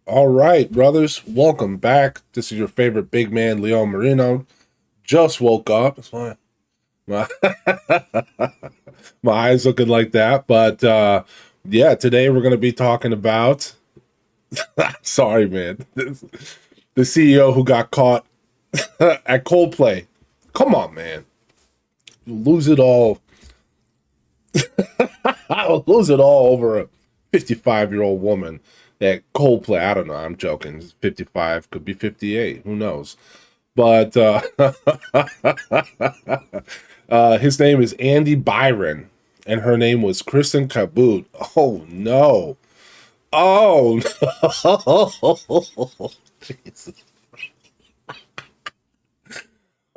All right, brothers, welcome back. This is your favorite big man, Leon Marino. Just woke up. That's why my, my eyes looking like that. But yeah, today we're going to be talking about. Sorry, man. The CEO who got caught at Coldplay. Come on, man. You lose it all. I'll lose it all over a 55-year-old woman at Coldplay. I don't know. I'm joking. 55, could be 58. Who knows? But his name is Andy Byron, and her name was Kristen Kaboot. Oh no! Oh no! Jesus.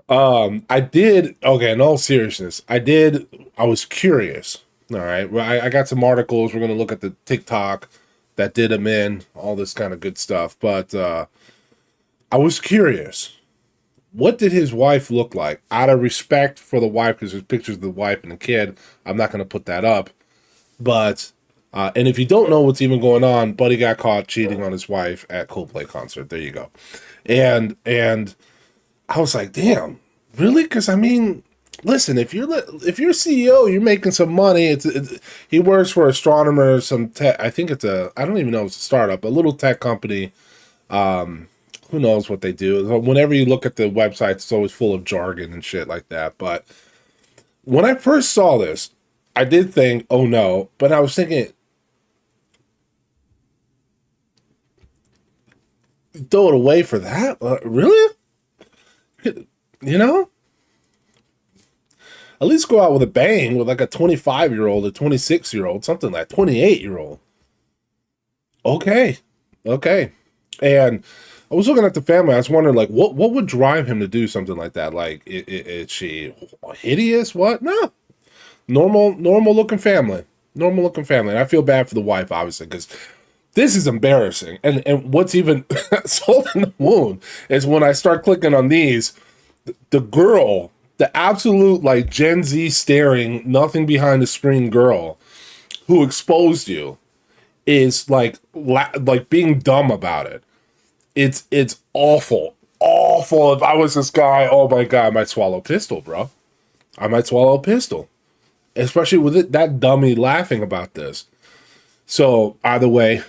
I did. Okay, in all seriousness, I did. I was curious. All right, well, I got some articles. We're gonna look at the TikTok that did him in, all this kind of good stuff. But I was curious. What did his wife look like? Out of respect for the wife, because there's pictures of the wife and the kid, I'm not going to put that up. But, and if you don't know what's even going on, Buddy got caught cheating on his wife at Coldplay concert. There you go. And I was like, damn, really? Because I mean, listen, if you're CEO, you're making some money. He works for Astronomer, some tech. I think I don't even know if it's a startup, a little tech company. Who knows what they do? Whenever you look at the website, it's always full of jargon and shit like that. But when I first saw this, I did think, oh no. But I was thinking, throw it away for that? Really? You know? At least go out with a bang with like a 25-year-old, a 26-year-old, something like 28-year-old. Okay. Okay. And I was looking at the family. I was wondering, like, what would drive him to do something like that? Like, is she hideous? What? No, normal looking family, normal looking family. And I feel bad for the wife, obviously, because this is embarrassing. And what's even salt in the wound is when I start clicking on these, the girl, the absolute like Gen Z staring, nothing behind the screen girl who exposed you is like being dumb about it. It's awful. Awful. If I was this guy, oh my God, I might swallow a pistol, bro. I might swallow a pistol. Especially with that dummy laughing about this. So, either way,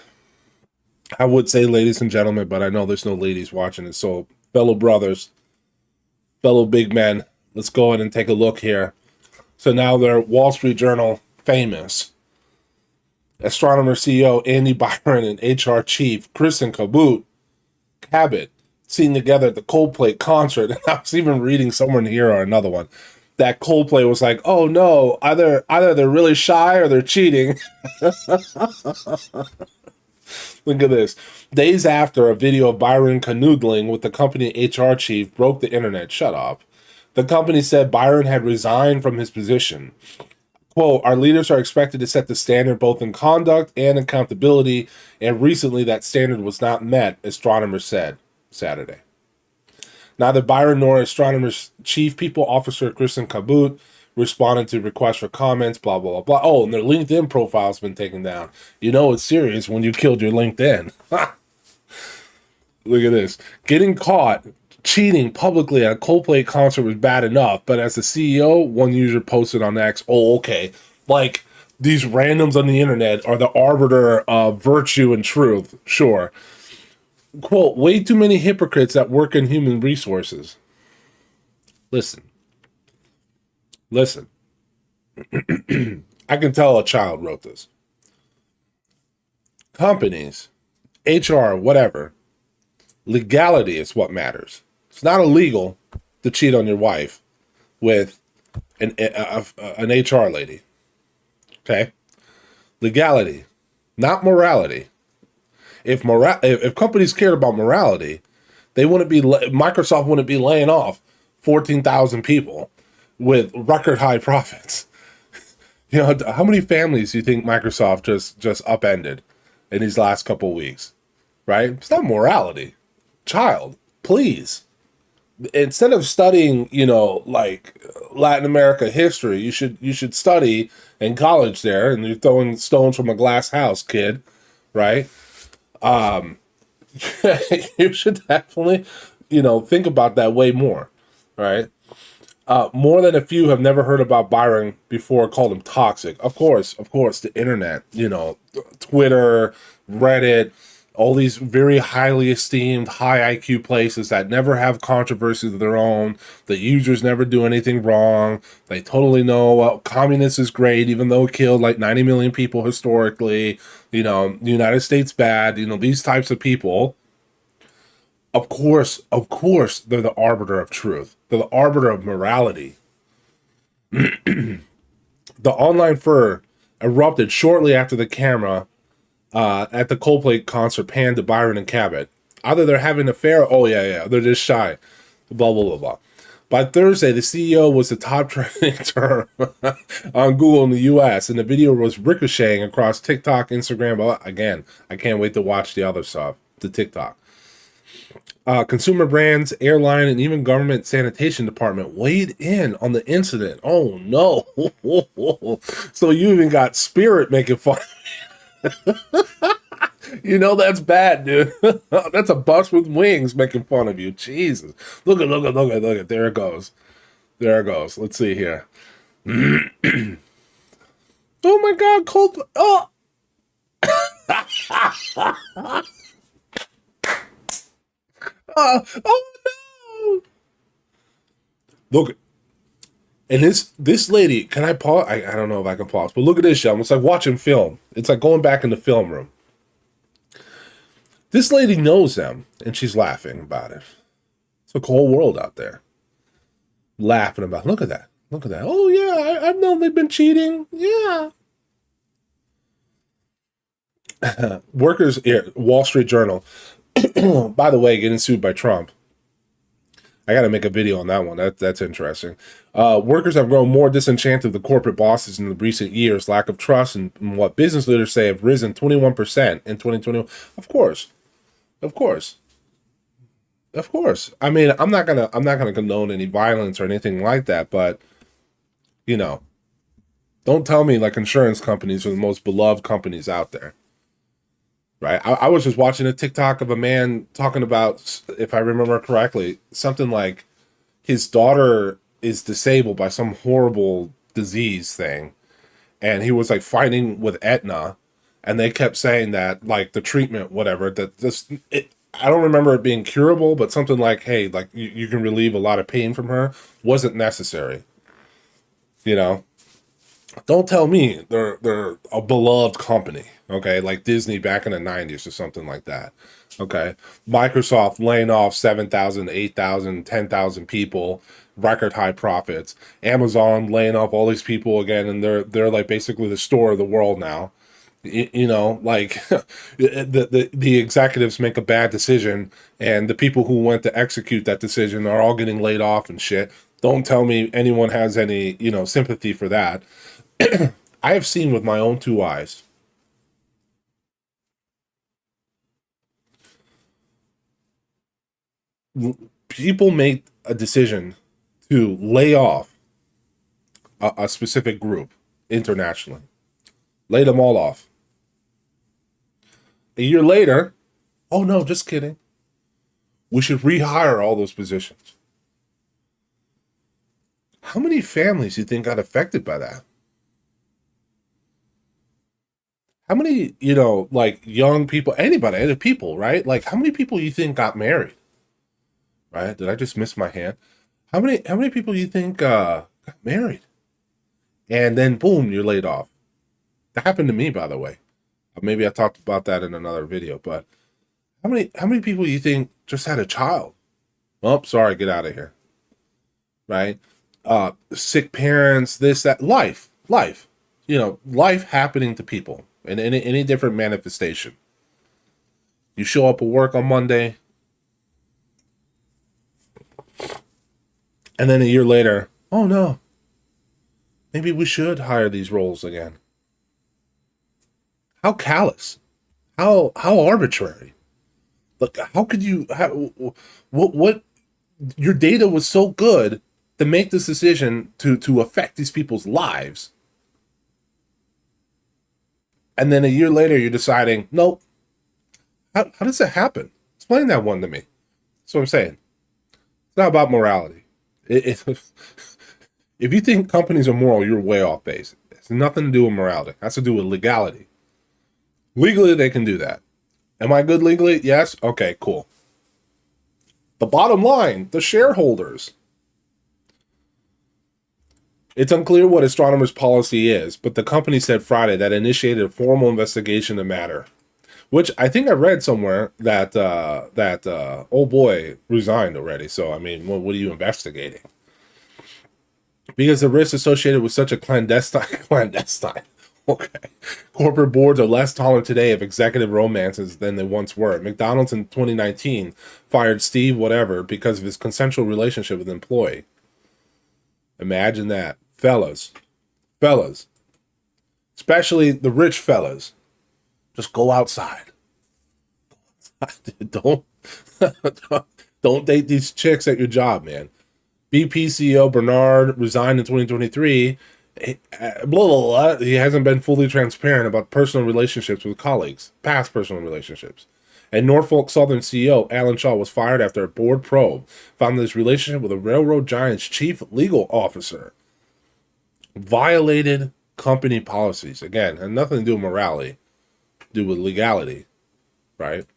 I would say ladies and gentlemen, but I know there's no ladies watching it. So, fellow brothers, fellow big men, let's go ahead and take a look here. So now they're Wall Street Journal famous. Astronomer CEO Andy Byron and HR chief Kristen Cabot seen together at the Coldplay concert. And I was even reading somewhere in here or another one that Coldplay was like, oh no, either they're really shy or they're cheating. Look at this. Days after a video of Byron canoodling with the company HR chief broke the internet. Shut up. The company said Byron had resigned from his position. Quote, our leaders are expected to set the standard both in conduct and accountability, and recently that standard was not met, astronomers said Saturday. Neither Byron nor Astronomer's chief people officer, Kristen Kaboot, responded to requests for comments, blah, blah, blah, blah. Oh, and their LinkedIn profile's been taken down. You know it's serious when you killed your LinkedIn. Look at this. Getting caught cheating publicly at a Coldplay concert was bad enough, but as the CEO, one user posted on X, oh, okay, like these randoms on the internet are the arbiter of virtue and truth. Sure. Quote, way too many hypocrites that work in human resources. Listen. I can tell a child wrote this. Companies, HR, whatever, legality is what matters. It's not illegal to cheat on your wife with an HR lady. Okay? Legality, not morality. If companies cared about morality, Microsoft wouldn't be laying off 14,000 people with record high profits. You know, how many families do you think Microsoft just upended in these last couple of weeks? Right? It's not morality. Child, please. Instead of studying, like Latin America history, you should study in college there, and you're throwing stones from a glass house, kid, right? You should definitely, think about that way more, right? More than a few have never heard about Byron before, called him toxic. Of course, the internet, Twitter, Reddit, all these very highly esteemed, high IQ places that never have controversies of their own. The users never do anything wrong. They totally know communist is great, even though it killed like 90 million people historically. The United States bad. These types of people. Of course, they're the arbiter of truth. They're the arbiter of morality. The online fur erupted shortly after the camera at the Coldplay concert panned to Byron and Cabot. Either they're having an affair, oh yeah, they're just shy, blah, blah, blah, blah. By Thursday, the CEO was the top trending term on Google in the US, and the video was ricocheting across TikTok, Instagram. Again, I can't wait to watch the other stuff, the TikTok. Consumer brands, airline, and even government sanitation department weighed in on the incident. Oh no. So you even got Spirit making fun. That's bad, dude. That's a bus with wings making fun of you. Jesus. Look at. There it goes. Let's see here. Oh my God, cold. Oh. Oh no. Look. And this lady, can I pause? I don't know if I can pause, but look at this, Shelm. It's like watching film. It's like going back in the film room. This lady knows them, and she's laughing about it. It's a whole world out there. Laughing about, look at that. Oh, yeah, I've known they've been cheating. Yeah. Workers, Wall Street Journal. By the way, getting sued by Trump. I got to make a video on that one. That's interesting. Workers have grown more disenchanted with the corporate bosses in the recent years. Lack of trust and what business leaders say have risen 21% in 2021. Of course. I mean, I'm not gonna condone any violence or anything like that, but don't tell me like insurance companies are the most beloved companies out there. Right. I was just watching a TikTok of a man talking about, if I remember correctly, something like his daughter is disabled by some horrible disease thing. And he was like fighting with Aetna. And they kept saying that like the treatment, whatever, I don't remember it being curable, but something like, hey, like you can relieve a lot of pain from her, wasn't necessary. Don't tell me they're a beloved company, okay? Like Disney back in the 90s or something like that, okay? Microsoft laying off 7,000, 8,000, 10,000 people, record high profits. Amazon laying off all these people again, and they're like basically the store of the world now. Like the executives make a bad decision, and the people who went to execute that decision are all getting laid off and shit. Don't tell me anyone has any, sympathy for that. I have seen with my own two eyes. People make a decision to lay off a specific group internationally. Lay them all off. A year later, oh no, just kidding. We should rehire all those positions. How many families do you think got affected by that? How many, like young people, anybody, other people, right? Like how many people you think got married? Right? Did I just miss my hand? How many people you think got married? And then boom, you're laid off. That happened to me, by the way. Maybe I talked about that in another video, but how many people you think just had a child? Oh, sorry, get out of here. Right? Sick parents, this, that, life, life happening to people in any different manifestation. You show up at work on Monday, and then a year later, oh no, maybe we should hire these roles again. How callous, how arbitrary. Look, how could you? What? Your data was so good to make this decision to affect these people's lives, and then a year later you're deciding, nope. How does that happen? Explain that one to me. That's what I'm saying. It's not about morality. If you think companies are moral, you're way off base. It's nothing to do with morality. It has to do with legality. Legally, they can do that. Am I good legally? Yes? Okay, cool. The bottom line, the shareholders. It's unclear what Astronomer's policy is, but the company said Friday that it initiated a formal investigation of the matter. Which I think I read somewhere that old boy resigned already. So, I mean, what are you investigating? Because the risks associated with such a clandestine, okay. Corporate boards are less tolerant today of executive romances than they once were. McDonald's in 2019 fired Steve whatever because of his consensual relationship with an employee. Imagine that. Fellas, especially the rich fellas, just go outside. Don't date these chicks at your job, man. BP CEO Bernard resigned in 2023. Blah, blah, blah. He hasn't been fully transparent about personal relationships with colleagues, past personal relationships. And Norfolk Southern CEO Alan Shaw was fired after a board probe found that his relationship with a railroad giant's chief legal officer violated company policies. Again, had nothing to do with morality, do with legality, right?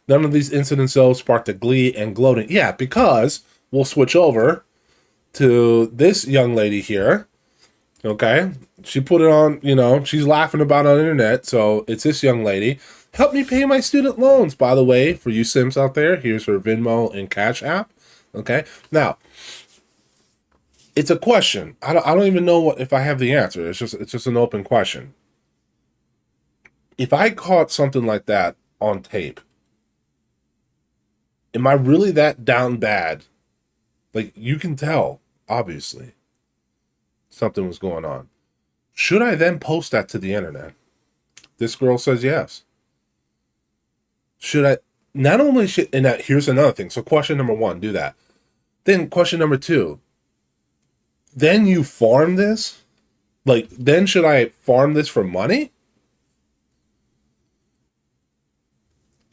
None of these incidents, though, sparked a glee and gloating. Yeah, because we'll switch over to this young lady here, okay? She put it on, she's laughing about it on the internet, so it's this young lady. Help me pay my student loans, by the way, for you Sims out there. Here's her Venmo and Cash App, okay? Now, it's a question. I don't even know if I have the answer. It's just an open question. If I caught something like that on tape, am I really that down bad? Like, you can tell, obviously, something was going on. Should I then post that to the internet? This girl says yes. Should I? Not only should, and here's another thing. So question number one, do that. Then question number two, then you farm this? Like, then should I farm this for money?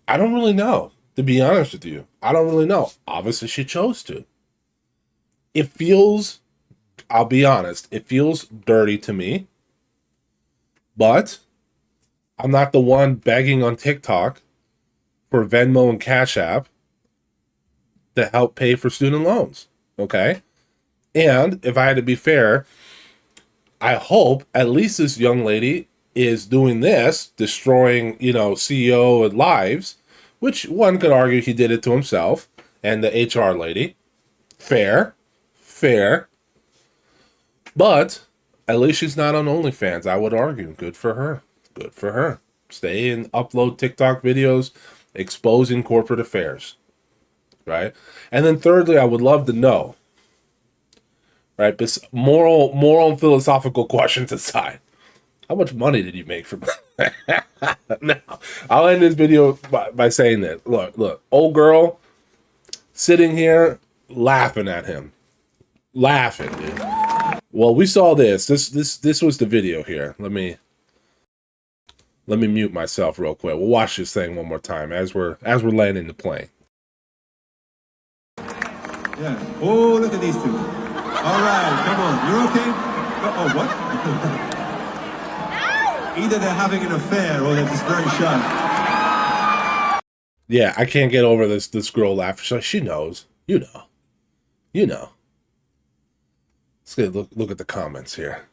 I don't really know, to be honest with you. I don't really know. Obviously, she chose to. It feels, I'll be honest, it feels dirty to me. But I'm not the one begging on TikTok for Venmo and Cash App to help pay for student loans, okay? And if I had to be fair, I hope at least this young lady is doing this, destroying, CEO lives, which one could argue he did it to himself and the HR lady. Fair. But at least she's not on OnlyFans, I would argue. Good for her. Stay and upload TikTok videos exposing corporate affairs, right? And then thirdly, I would love to know, right, but moral and philosophical questions aside, how much money did you make from that? Now, I'll end this video by saying that. Look, old girl sitting here laughing at him. Laughing, dude. Well, we saw this. This was the video here. Let me mute myself real quick. We'll watch this thing one more time as we're landing the plane. Yeah. Oh, look at these two. All right, come on. You're okay? Oh, what? Either they're having an affair or they're just very shy. Yeah, I can't get over this girl laughing. She knows. You know. Let's get look at the comments here.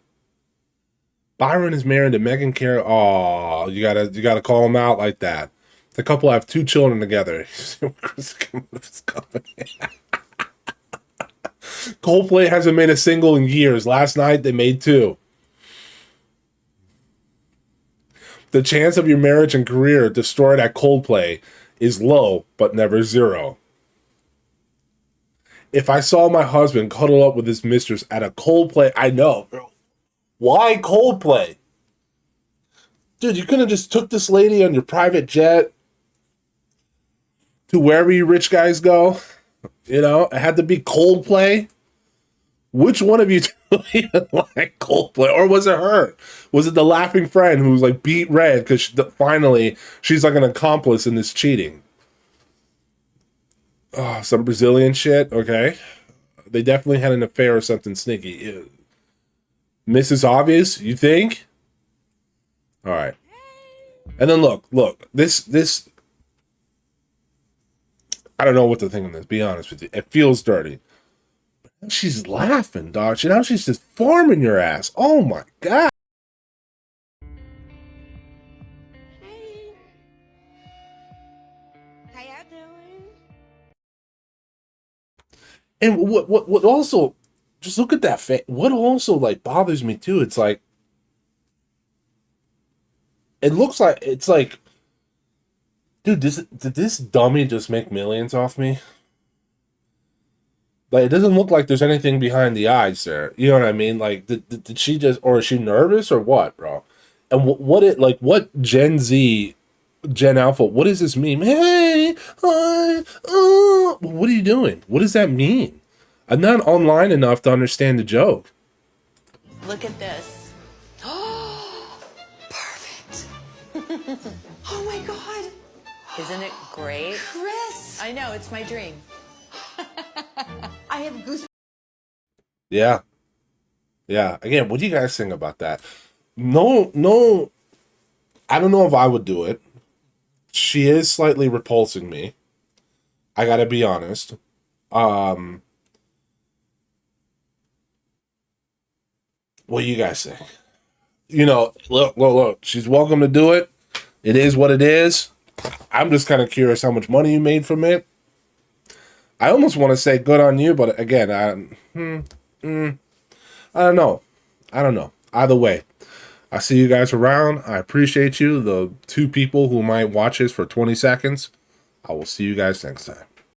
Byron is married to Megan Carey. Oh, you gotta call him out like that. The couple have 2 children together. Coldplay hasn't made a single in years. Last night they made 2. The chance of your marriage and career destroyed at Coldplay is low, but never zero. If I saw my husband cuddle up with his mistress at a Coldplay, I know. Why Coldplay? Dude, you could have just took this lady on your private jet to wherever you rich guys go. It had to be Coldplay. Which one of you two even like Coldplay? Or was it her? Was it the laughing friend who was like beat red because finally she's like an accomplice in this cheating? Some Brazilian shit. Okay, they definitely had an affair or something sneaky. Mrs. Obvious, you think? All right. And then look, this. I don't know what to think of this. Be honest with you, it feels dirty. She's laughing, dog. Now she's just farming your ass. Oh my god. Hey, how y'all doing? And what also, just look at that face. What also like bothers me too, it's like, it looks like, it's like, dude, did this dummy just make millions off me? Like, it doesn't look like there's anything behind the eyes there. You know what I mean? Like, did she just, or is she nervous or what, bro? And what Gen Z, Gen Alpha, what does this mean? Hey, hi, what are you doing? What does that mean? I'm not online enough to understand the joke. Look at this. Perfect. Oh my God, Isn't it great? Chris! I know, it's my dream. I have goosebumps. Yeah. Yeah. Again, what do you guys think about that? No, I don't know if I would do it. She is slightly repulsing me. I gotta be honest. What do you guys think? You know, look. She's welcome to do it. It is what it is. I'm just kind of curious how much money you made from it. I almost want to say good on you, but again, I don't know. I don't know. Either way, I see you guys around. I appreciate you. The two people who might watch this for 20 seconds. I will see you guys next time.